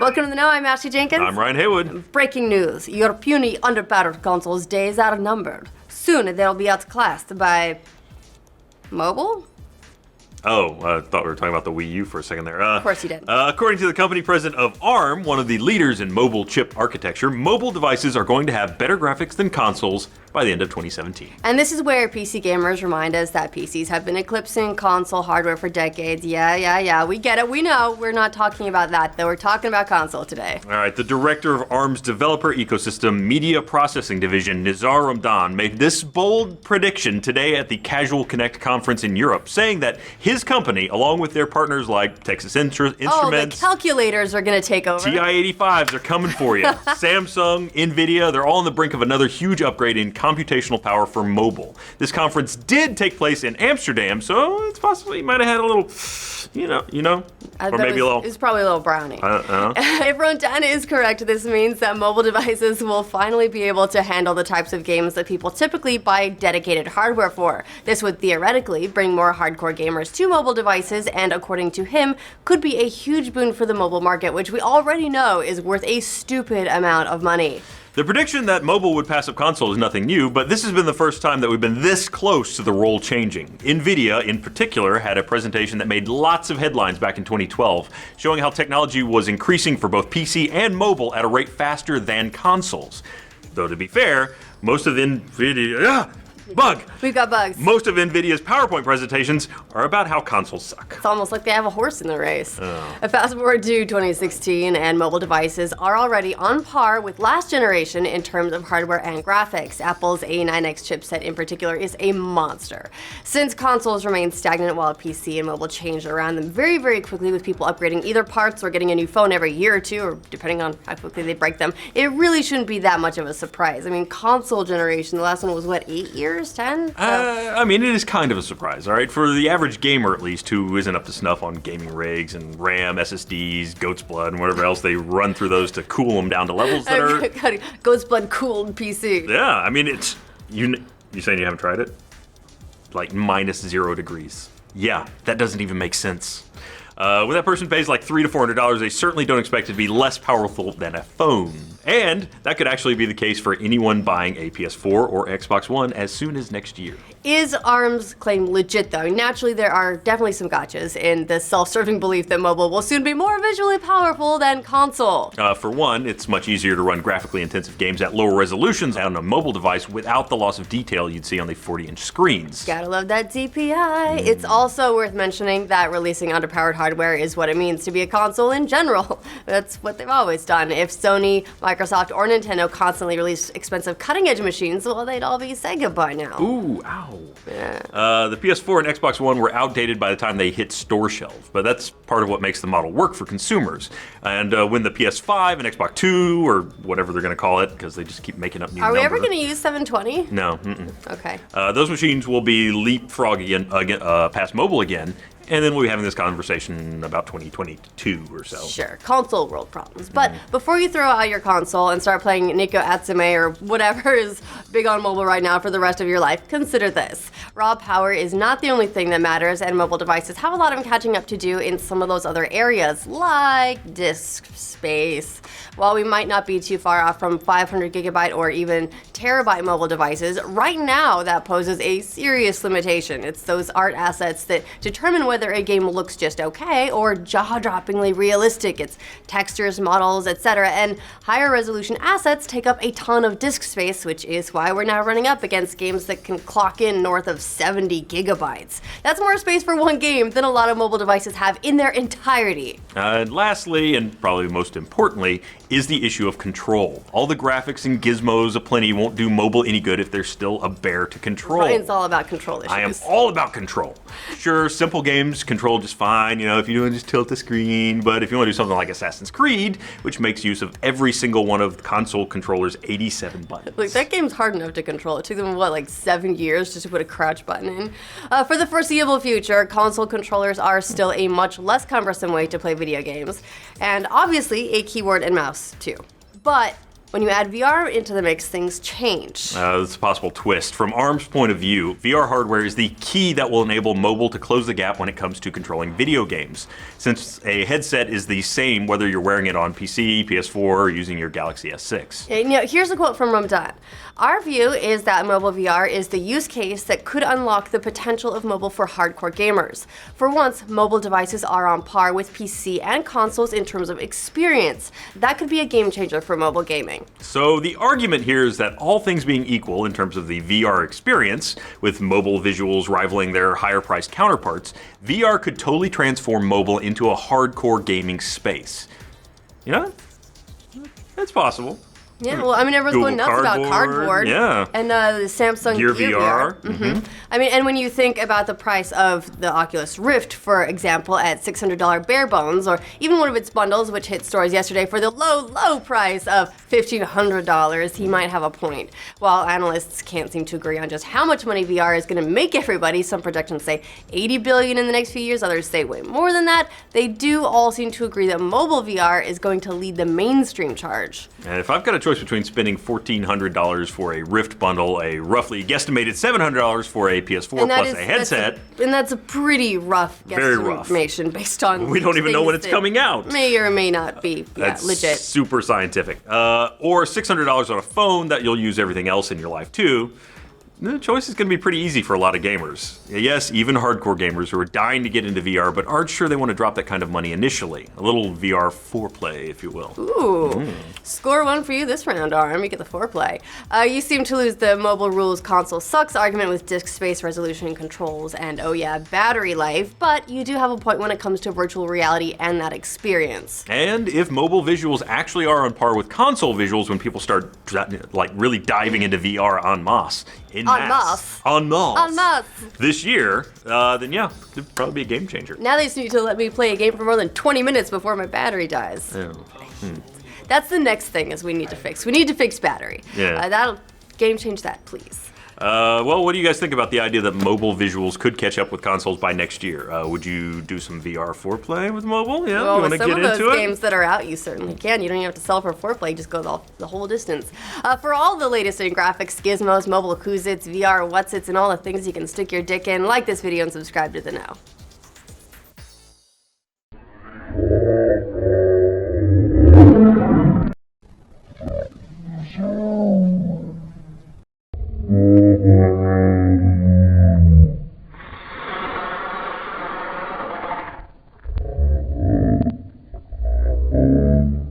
Welcome to the Know. I'm Ashley Jenkins. I'm Ryan Haywood. Breaking news. Your puny, underpowered console's days are numbered. Soon they'll be outclassed by... mobile? Oh, I thought we were talking about the Wii U for a second there. Of course you did. According to the company president of ARM, one of the leaders in mobile chip architecture, mobile devices are going to have better graphics than consoles by the end of 2017. And this is where PC gamers remind us that PCs have been eclipsing console hardware for decades. Yeah, we get it, we know. We're not talking about that, though. We're talking about console today. All right, the director of ARM's developer ecosystem media processing division, Nizar Ramdan, made this bold prediction today at the Casual Connect conference in Europe, saying that his company, along with their partners like Texas Instruments, Oh, the calculators are going to take over. TI-85s are coming for you. Samsung, NVIDIA, they're all on the brink of another huge upgrade in computational power for mobile. This conference did take place in Amsterdam, so it's possible you might have had a little, or maybe a little. It was probably a little brownie. If Ramdan is correct, this means that mobile devices will finally be able to handle the types of games that people typically buy dedicated hardware for. This would theoretically bring more hardcore gamers to mobile devices, and according to him, could be a huge boon for the mobile market, which we already know is worth a stupid amount of money. The prediction that mobile would pass up console is nothing new, but this has been the first time that we've been this close to the role changing. NVIDIA, in particular, had a presentation that made lots of headlines back in 2012, showing how technology was increasing for both PC and mobile at a rate faster than consoles. Though to be fair, most of NVIDIA... We've got bugs. Most of NVIDIA's PowerPoint presentations are about how consoles suck. It's almost like they have a horse in the race. Fast forward to 2016, and mobile devices are already on par with last generation in terms of hardware and graphics. Apple's A9X chipset in particular is a monster. Since consoles remain stagnant while PC and mobile change around them very, very quickly, with people upgrading either parts or getting a new phone every year or two, or depending on how quickly they break them, it really shouldn't be that much of a surprise. I mean, console generation, the last one was what, 8 years? 10? I mean, it is kind of a surprise, all right? For the average gamer, at least, who isn't up to snuff on gaming rigs and RAM, SSDs, goat's blood, and whatever else they run through those to cool them down to levels that are... Goat's blood cooled PC. Yeah, I mean, it's... You saying you haven't tried it? Like -0 degrees. Yeah, that doesn't even make sense. When that person pays like $300 to $400, they certainly don't expect it to be less powerful than a phone. And that could actually be the case for anyone buying a PS4 or Xbox One as soon as next year. Is ARM's claim legit, though? Naturally, there are definitely some gotchas in the self-serving belief that mobile will soon be more visually powerful than console. For one, it's much easier to run graphically intensive games at lower resolutions on a mobile device without the loss of detail you'd see on the 40-inch screens. Gotta love that DPI. It's also worth mentioning that releasing underpowered hardware is what it means to be a console in general. That's what they've always done. If Sony, Microsoft, or Nintendo constantly released expensive cutting-edge machines, well, they'd all be Sega by now. Ooh, ow. Yeah. The PS4 and Xbox One were outdated by the time they hit store shelves, but that's part of what makes the model work for consumers. And when the PS5 and Xbox 2, or whatever they're going to call it, because they just keep making up new numbers. Are we ever going to use 720? No. Okay. Those machines will be leapfrogging past mobile again, and then we'll be having this conversation about 2022 or so. Sure, console world problems. But before you throw out your console and start playing Nico Atsume or whatever is big on mobile right now for the rest of your life, consider this. Raw power is not the only thing that matters, and mobile devices have a lot of catching up to do in some of those other areas, like disk space. While we might not be too far off from 500 gigabyte or even terabyte mobile devices, right now that poses a serious limitation. It's those art assets that determine whether a game looks just okay or jaw-droppingly realistic. It's textures, models, etc. And higher resolution assets take up a ton of disk space, which is why we're now running up against games that can clock in north of 70 gigabytes. That's more space for one game than a lot of mobile devices have in their entirety. And lastly, and probably most importantly, is the issue of control. All the graphics and gizmos aplenty won't do mobile any good if there's still a bear to control. Ryan's all about control issues. I am all about control. Sure, simple games control just fine, if you want to just tilt the screen, but if you want to do something like Assassin's Creed, which makes use of every single one of the console controller's 87 buttons. Look, that game's hard enough to control. It took them, 7 years just to put a crouch button in? For the foreseeable future, console controllers are still a much less cumbersome way to play video games, and obviously a keyboard and mouse, too. But When you add VR into the mix, things change. That's a possible twist. From ARM's point of view, VR hardware is the key that will enable mobile to close the gap when it comes to controlling video games. Since a headset is the same whether you're wearing it on PC, PS4, or using your Galaxy S6. And, here's a quote from Ramadan. Our view is that mobile VR is the use case that could unlock the potential of mobile for hardcore gamers. For once, mobile devices are on par with PC and consoles in terms of experience. That could be a game changer for mobile gaming. So the argument here is that all things being equal in terms of the VR experience, with mobile visuals rivaling their higher-priced counterparts, VR could totally transform mobile into a hardcore gaming space. You know, that's possible. Yeah, well, I mean, everyone's going nuts about cardboard. Yeah. And the Samsung Gear VR. VR. I mean, and when you think about the price of the Oculus Rift, for example, at $600 bare bones, or even one of its bundles, which hit stores yesterday for the low, low price of $1,500, he might have a point. While analysts can't seem to agree on just how much money VR is going to make everybody, some projections say $80 billion in the next few years, others say way more than that, they do all seem to agree that mobile VR is going to lead the mainstream charge. And if I've got a choice between spending $1,400 for a Rift bundle, a roughly guesstimated $700 for a PS4 plus a headset. That's a pretty rough Very rough. guesstimation based on. We don't even know when it's coming out. May or may not be That's legit. super scientific. Or $600 on a phone that you'll use everything else in your life too. The choice is going to be pretty easy for a lot of gamers. Yes, even hardcore gamers who are dying to get into VR but aren't sure they want to drop that kind of money initially. A little VR foreplay, if you will. Ooh. Score one for you this round, Arm. You get the foreplay. You seem to lose the mobile rules console sucks argument with disk space, resolution, and controls, and oh yeah, battery life, but you do have a point when it comes to virtual reality and that experience. And if mobile visuals actually are on par with console visuals when people start like really diving into VR en masse, en masse this year, then yeah, it'd probably be a game changer. Now they just need to let me play a game for more than 20 minutes before my battery dies. Yeah. That's the next thing is we need to fix. We need to fix battery. Yeah. That'll game change that, please. Well, what do you guys think about the idea that mobile visuals could catch up with consoles by next year? Would you do some VR foreplay with mobile? Yeah, well, you want to with some get of into those it? games that are out, you certainly can. You don't even have to sell for foreplay. Just go the whole distance. For all the latest in graphics, gizmos, mobile who's-its, VR what's-its, and all the things you can stick your dick in, like this video and subscribe to The Know.